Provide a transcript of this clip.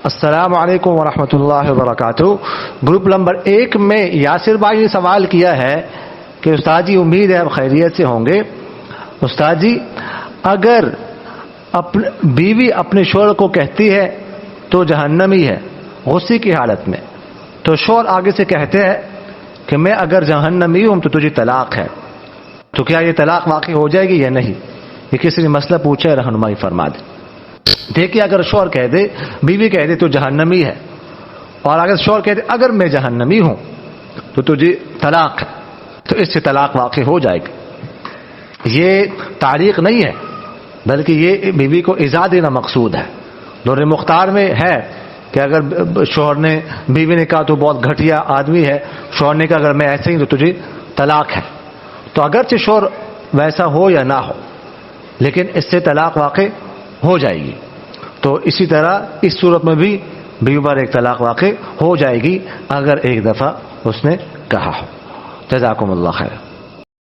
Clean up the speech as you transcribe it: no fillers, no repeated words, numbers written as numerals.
السلام علیکم ورحمۃ اللہ وبرکاتہ۔ گروپ نمبر 1 میں یاسر بھائی نے سوال کیا ہے کہ استاد جی امید ہے آپ خیریت سے ہوں گے۔ استاد جی اگر بیوی اپنے شوہر کو کہتی ہے تو جہنمی ہے غصے کی حالت میں، تو شوہر آگے سے کہتے ہیں کہ میں اگر جہنمی ہوں تو تجھے طلاق ہے، تو کیا یہ طلاق واقع ہو جائے گی یا نہیں؟ یہ کسی نے مسئلہ پوچھا ہے، رہنمائی فرما دیں۔ دیکھیے اگر شوہر کہہ دے، بیوی کہہ دے تو جہنمی ہے، اور اگر شوہر کہہ دے اگر میں جہنمی ہوں تو تجھے طلاق ہے، تو اس سے طلاق واقع ہو جائے گی۔ یہ تعلیق نہیں ہے بلکہ یہ بیوی کو ایذا دینا مقصود ہے۔ دور مختار میں ہے کہ اگر شوہر نے، بیوی نے کہا تو بہت گھٹیا آدمی ہے، شوہر نے کہا اگر میں ایسے ہی تو تجھے طلاق ہے، تو اگرچہ شوہر ویسا ہو یا نہ ہو لیکن اس سے طلاق واقع ہو جائے گی۔ تو اسی طرح اس صورت میں بھی بیوی پر ایک طلاق واقع ہو جائے گی اگر ایک دفعہ اس نے کہا ہو۔ جزاکم اللہ خیر۔